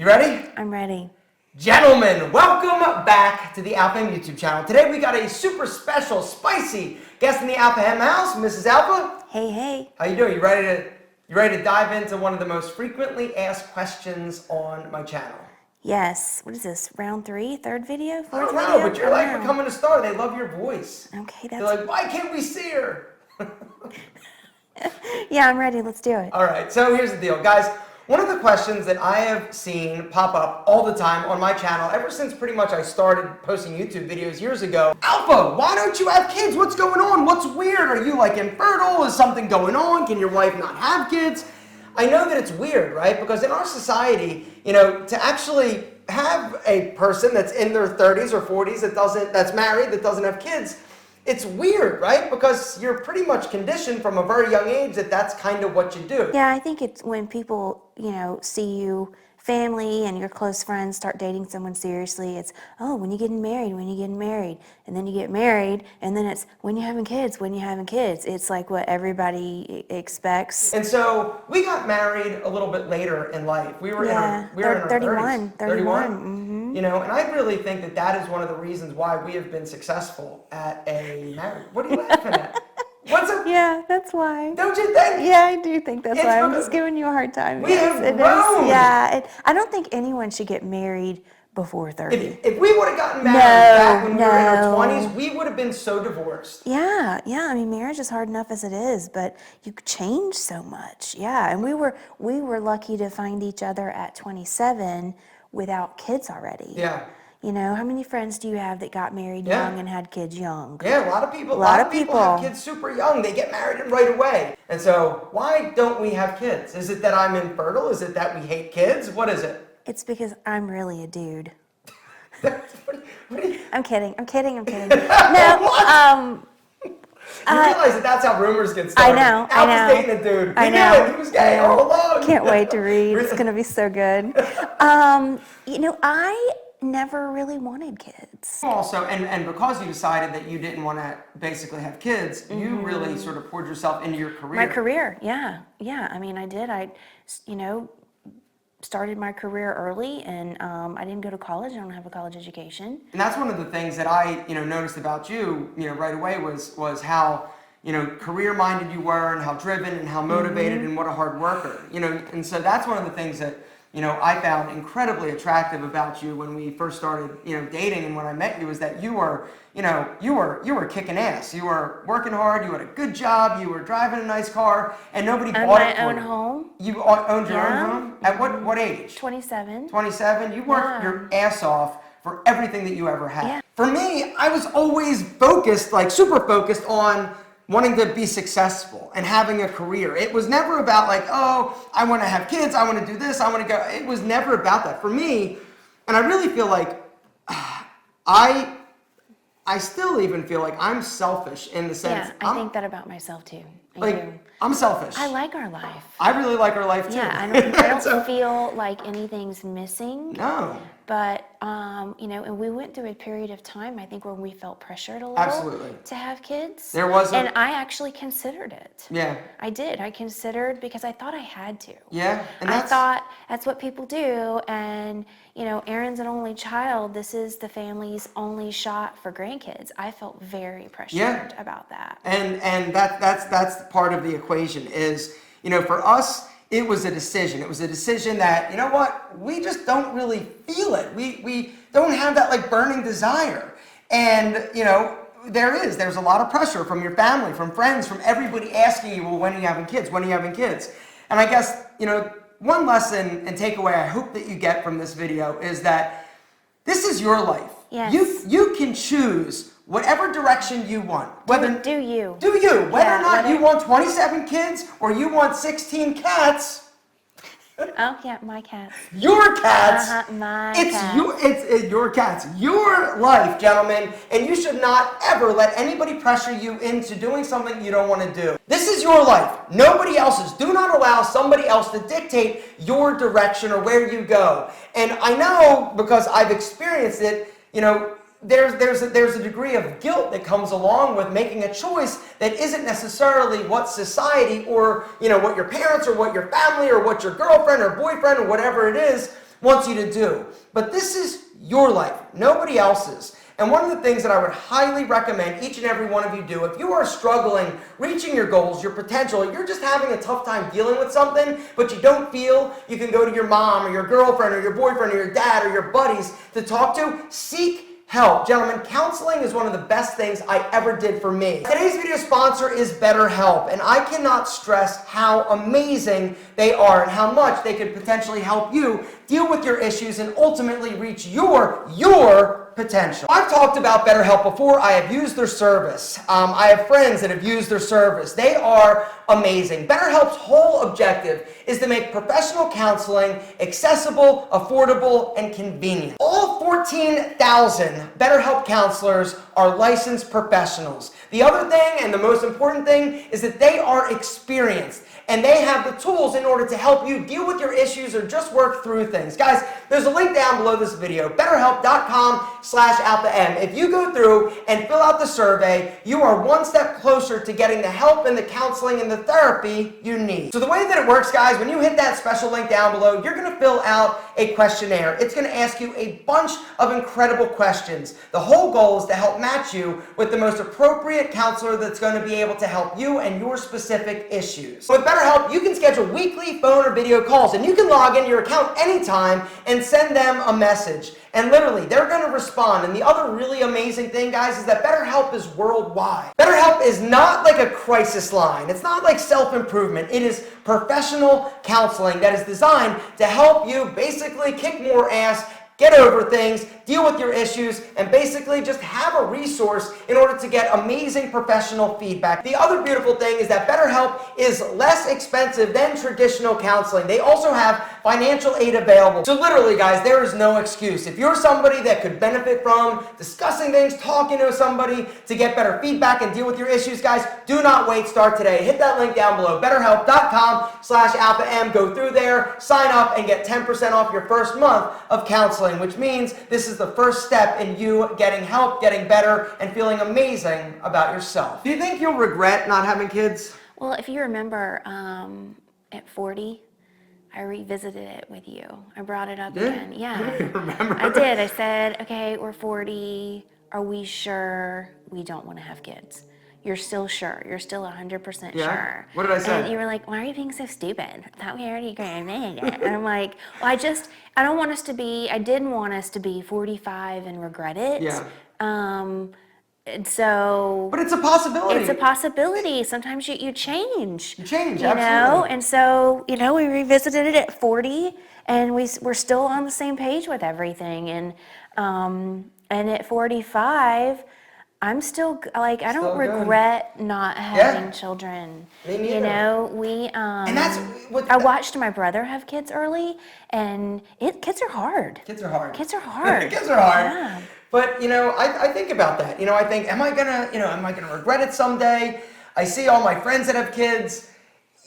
You ready? I'm ready. Gentlemen, welcome back to the Alpha Ham YouTube channel. Today we got a super special, spicy guest in the Alpha Ham house, Mrs. Alpha. Hey, hey. How you doing? You ready to dive into one of the most frequently asked questions on my channel? Yes. What is this? Round 3? Third video? Fourth I don't video? know, but you're like becoming a star. They love your voice. Okay, They're that's... like, why can't we see her? Yeah, I'm ready. Let's do it. All right, so here's the deal. Guys, one of the questions that I have seen pop up all the time on my channel, ever since pretty much I started posting YouTube videos years ago, Alpha, why don't you have kids? What's going on? What's weird? Are you like infertile? Is something going on? Can your wife not have kids? I know that it's weird, right? Because in our society, you know, to actually have a person that's in their 30s or 40s that's married, that doesn't have kids, it's weird, right? Because you're pretty much conditioned from a very young age that that's kind of what you do. Yeah, I think it's when people, you know, see you, family and your close friends start dating someone seriously, it's, oh, when you getting married, and then you get married, and then it's, when you having kids. It's like what everybody expects. And so we got married a little bit later in life. We were in our 31. 31. Mm-hmm. You know, and I really think that that is one of the reasons why we have been successful at a marriage. What are you laughing at? What's up? Yeah, that's why. Don't you think? Yeah, I do think that's why. I'm just giving you a hard time. We have grown. Yeah, I don't think anyone should get married before 30. If we would have gotten married back when we were in our 20s, we would have been so divorced. Yeah. I mean, marriage is hard enough as it is, but you change so much. Yeah, and we were lucky to find each other at 27 without kids already. Yeah. You know, how many friends do you have that got married young and had kids young? Yeah, a lot of people. A lot of people have kids super young. They get married right away. And so, why don't we have kids? Is it that I'm infertile? Is it that we hate kids? What is it? It's because I'm really a dude. What are you? I'm kidding. No, You realize that's how rumors get started. I know. Alpha's dating a dude. I know. He was gay all along. Can't wait to read. It's going to be so good. You know, I never really wanted kids. Also, and because you decided that you didn't want to basically have kids, you really sort of poured yourself into your career. My career, yeah. I mean, I did. You know, started my career early, and I didn't go to college. I don't have a college education. And that's one of the things that I, noticed about you, right away was how, career-minded you were, and how driven and how motivated and what a hard worker. And so that's one of the things that I found incredibly attractive about you when we first started, dating, and when I met you, is that you were kicking ass. You were working hard. You had a good job. You were driving a nice car, and nobody bought it for you. Own home. You owned your own home? At what age? 27. 27. You worked your ass off for everything that you ever had. Yeah. For me, I was always focused, like super focused on wanting to be successful and having a career. It was never about like, oh, I want to have kids, I want to do this, I want to go. It was never about that. For me, and I really feel like I still even feel like I'm selfish in the sense. Yeah, I think that about myself too. I'm selfish. I like our life. I really like our life too. Yeah, I don't feel like anything's missing. No. But, and we went through a period of time, I think, where we felt pressured a little to have kids. There was and I actually considered it. Yeah. I did. I considered because I thought I had to. Yeah. And I thought that's what people do. And, Aaron's an only child. This is the family's only shot for grandkids. I felt very pressured about that. And that's part of the equation is, for us, it was a decision. It was a decision that, you know what, we just don't really feel it. We don't have that like burning desire. And, there's a lot of pressure from your family, from friends, from everybody asking you, well, when are you having kids? When are you having kids? And I guess, one lesson and takeaway I hope that you get from this video is that this is your life. Yes. You can choose whatever direction you want. Whether do you. Whether or not you want 27 kids or you want 16 cats. Oh, yeah, my cats. Your cats. It's your cats. Your life, gentlemen. And you should not ever let anybody pressure you into doing something you don't want to do. This is your life. Nobody else's. Do not allow somebody else to dictate your direction or where you go. And I know, because I've experienced it, there's a degree of guilt that comes along with making a choice that isn't necessarily what society or what your parents or what your family or what your girlfriend or boyfriend or whatever it is wants you to do. But this is your life, nobody else's. And one of the things that I would highly recommend each and every one of you do, if you are struggling, reaching your goals, your potential, you're just having a tough time dealing with something, but you don't feel you can go to your mom or your girlfriend or your boyfriend or your dad or your buddies to talk to, seek help. Gentlemen, counseling is one of the best things I ever did for me. Today's video sponsor is BetterHelp, and I cannot stress how amazing they are and how much they could potentially help you deal with your issues and ultimately reach your potential. I've talked about BetterHelp before. I have used their service. I have friends that have used their service. They are amazing. BetterHelp's whole objective is to make professional counseling accessible, affordable, and convenient. All 14,000 BetterHelp counselors are licensed professionals. The other thing, and the most important thing, is that they are experienced. And they have the tools in order to help you deal with your issues or just work through things. Guys, there's a link down below this video, betterhelp.com/outtheM. If you go through and fill out the survey, you are one step closer to getting the help and the counseling and the therapy you need. So the way that it works, guys, when you hit that special link down below, you're going to fill out a questionnaire. It's going to ask you a bunch of incredible questions. The whole goal is to help match you with the most appropriate counselor that's going to be able to help you and your specific issues. With BetterHelp, you can schedule weekly phone or video calls, and you can log into your account anytime and send them a message. And literally, they're going to respond. And the other really amazing thing, guys, is that BetterHelp is worldwide. BetterHelp is not like a crisis line. It's not like self-improvement. It is professional counseling that is designed to help you basically kick more ass, get over things, deal with your issues, and basically just have a resource in order to get amazing professional feedback. The other beautiful thing is that BetterHelp is less expensive than traditional counseling. They also have financial aid available. So literally, guys, there is no excuse. If you're somebody that could benefit from discussing things, talking to somebody to get better feedback and deal with your issues, guys, do not wait. Start today. Hit that link down below, betterhelp.com/outtheM. Go through there, sign up, and get 10% off your first month of counseling, which means this is the first step in you getting help, getting better, and feeling amazing about yourself. Do you think you'll regret not having kids? Well, if you remember, at 40, I revisited it with you. I brought it up again. Yeah. I don't remember. I did. I said, okay, we're 40. Are we sure we don't want to have kids? You're still sure. You're still 100% sure. What did I say? And you were like, why are you being so stupid? I thought we already agreed. And I'm like, well, I didn't want us to be 45 and regret it. Yeah. And so. But it's a possibility. It's a possibility. Sometimes you change. You change, you absolutely. know? And so, we revisited it at 40, and we're still on the same page with everything. And at 45, I'm still I don't regret not having children. Me neither. And that's what I watched my brother have kids early, and kids are hard. Kids are hard. Kids are hard. Kids are hard. Yeah. But I think about that. I think, am I gonna regret it someday? I see all my friends that have kids.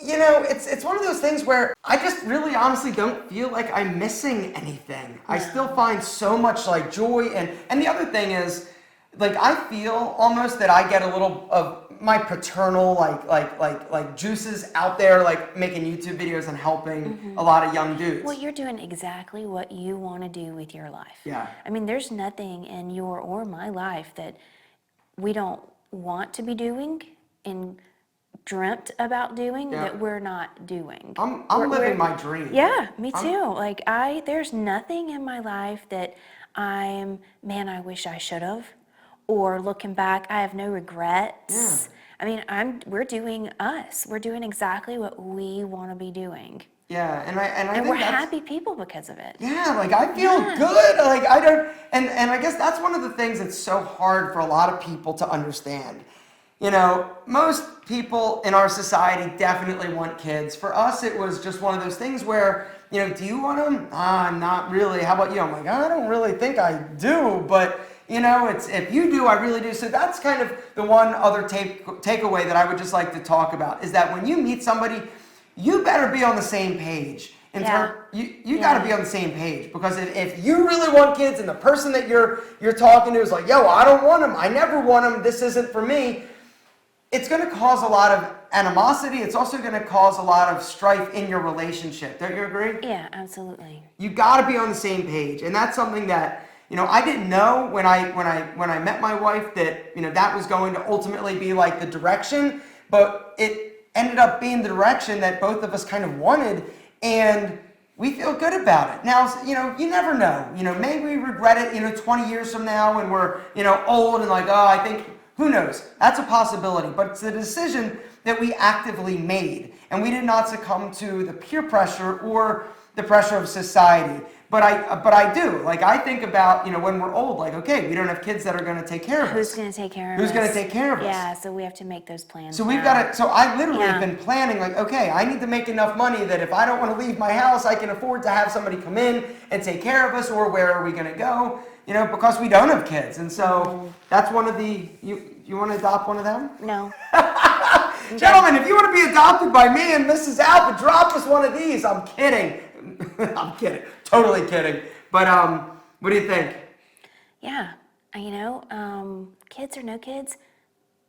It's one of those things where I just really honestly don't feel like I'm missing anything. I still find so much joy, and the other thing is, I feel almost that I get a little of my paternal juices out there, making YouTube videos and helping a lot of young dudes. Well, you're doing exactly what you want to do with your life. Yeah. I mean, there's nothing in your or my life that we don't want to be doing and dreamt about doing that we're not doing. I'm living my dream. Yeah, me too. There's nothing in my life that I wish I should have. Or looking back, I have no regrets. Yeah. I mean, we're doing us. We're doing exactly what we want to be doing. Yeah, and I think we're happy people because of it. Yeah, I feel good. I don't, and I guess that's one of the things that's so hard for a lot of people to understand. Most people in our society definitely want kids. For us, it was just one of those things where, do you want them? Not really. How about you? I'm like, I don't really think I do, but it's if you do, I really do. So that's kind of the one other takeaway that I would just like to talk about is that when you meet somebody, you better be on the same page. You got to be on the same page, because if you really want kids and the person that you're talking to is like, yo, I don't want them, I never want them, this isn't for me, it's going to cause a lot of animosity. It's also going to cause a lot of strife in your relationship. Don't you agree? Yeah, absolutely. You got to be on the same page, and that's something that I didn't know when I met my wife that that was going to ultimately be like the direction, but it ended up being the direction that both of us kind of wanted, and we feel good about it. Now, you never know. Maybe we regret it, 20 years from now when we're, old and like, oh, I think, who knows? That's a possibility. But it's a decision that we actively made. And we did not succumb to the peer pressure or the pressure of society. But I do. Like, I think about, when we're old, like, okay, we don't have kids that are going to take care of us. Who's going to take care of us? Who's going to take care of us? Yeah, so we have to make those plans. So we've got to, so I literally have been planning, like, okay, I need to make enough money that if I don't want to leave my house, I can afford to have somebody come in and take care of us, or where are we going to go? Because we don't have kids. And so that's one of the, you want to adopt one of them? No. Gentlemen, if you want to be adopted by me and Mrs. Alpha, drop us one of these. I'm kidding. I'm kidding. Totally kidding. But what do you think? Yeah. Kids or no kids,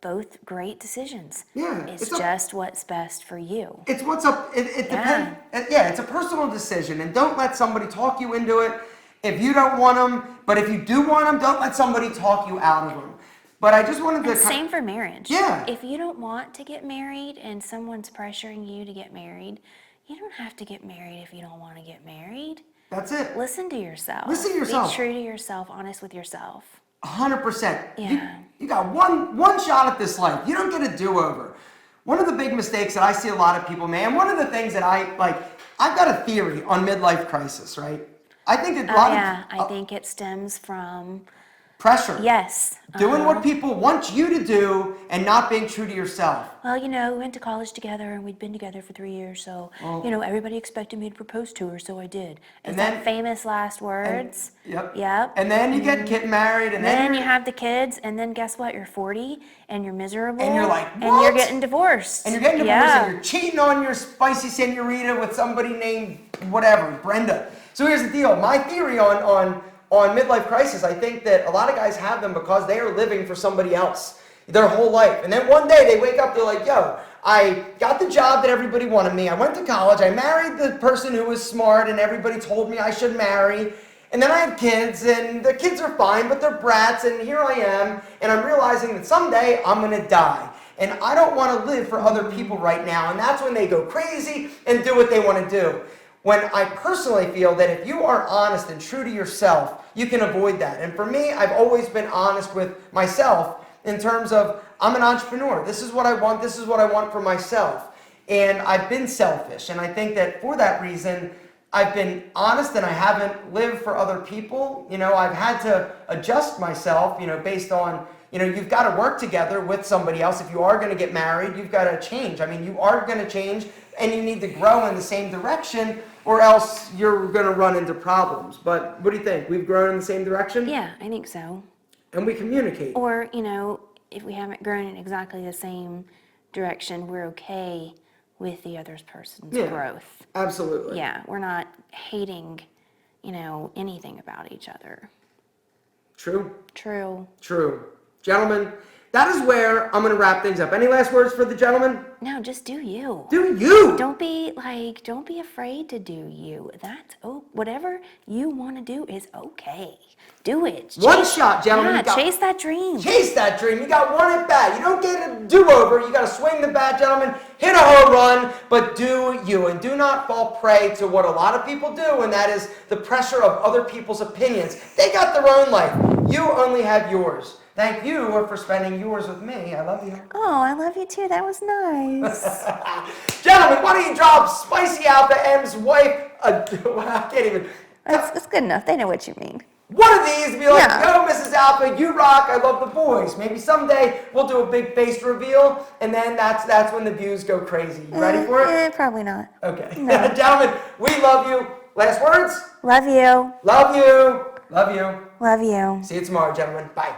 both great decisions. Yeah. It's just what's best for you. It's what's up. It depends. Yeah, it's a personal decision. And don't let somebody talk you into it if you don't want them. But if you do want them, don't let somebody talk you out of them. But I just wanted to... Same for marriage. Yeah. If you don't want to get married and someone's pressuring you to get married, you don't have to get married if you don't want to get married. That's it. Listen to yourself. Listen to yourself. Be true to yourself, honest with yourself. 100%. Yeah. You got one shot at this life. You don't get a do-over. One of the big mistakes that I see a lot of people make, and one of the things that I've got a theory on midlife crisis, right? I think a lot of... I think it stems from... pressure. Yes. Doing what people want you to do and not being true to yourself. Well, we went to college together and we'd been together for 3 years, so, everybody expected me to propose to her, so I did. Is that famous last words? Yep. And then you get married, and then you have the kids, and then guess what? You're 40, and you're miserable. And you're like, what? And you're getting divorced. And you're getting divorced, and you're cheating on your spicy senorita with somebody named whatever, Brenda. So here's the deal. My theory on midlife crisis, I think that a lot of guys have them because they are living for somebody else their whole life. And then one day they wake up, they're like, yo, I got the job that everybody wanted me. I went to college. I married the person who was smart and everybody told me I should marry. And then I have kids, and the kids are fine, but they're brats, and here I am, and I'm realizing that someday I'm going to die. And I don't want to live for other people right now. And that's when they go crazy and do what they want to do. When I personally feel that if you are honest and true to yourself, you can avoid that. And for me, I've always been honest with myself in terms of, I'm an entrepreneur. This is what I want. This is what I want for myself. And I've been selfish. And I think that for that reason, I've been honest and I haven't lived for other people. I've had to adjust myself, based on, you've got to work together with somebody else. If you are going to get married, you've got to change. I mean, you are going to change and you need to grow in the same direction, or else you're going to run into problems. But what do you think? We've grown in the same direction? Yeah, I think so. And we communicate. Or, if we haven't grown in exactly the same direction, we're okay with the other person's growth. Absolutely. Yeah, we're not hating, anything about each other. True. Gentlemen, that is where I'm going to wrap things up. Any last words for the gentleman? No, just do you. Do you? Don't be afraid to do you. Whatever you want to do is okay. Do it. One shot, gentlemen. Yeah, chase that dream. Chase that dream. You got one at bat. You don't get a do-over. You got to swing the bat, gentlemen. Hit a home run, but do you. And do not fall prey to what a lot of people do, and that is the pressure of other people's opinions. They got their own life. You only have yours. Thank you for spending yours with me. I love you. Oh, I love you too. That was nice. Gentlemen, why don't you drop Spicy Alpha M's wife? I can't even. It's good enough. They know what you mean. One of these, be like, yo, Mrs. Alpha, you rock. I love the boys. Maybe someday we'll do a big face reveal, and then that's when the views go crazy. You ready for it? Probably not. Okay. No. Gentlemen, we love you. Last words? Love you. Love you. Love you. Love you. See you tomorrow, gentlemen. Bye.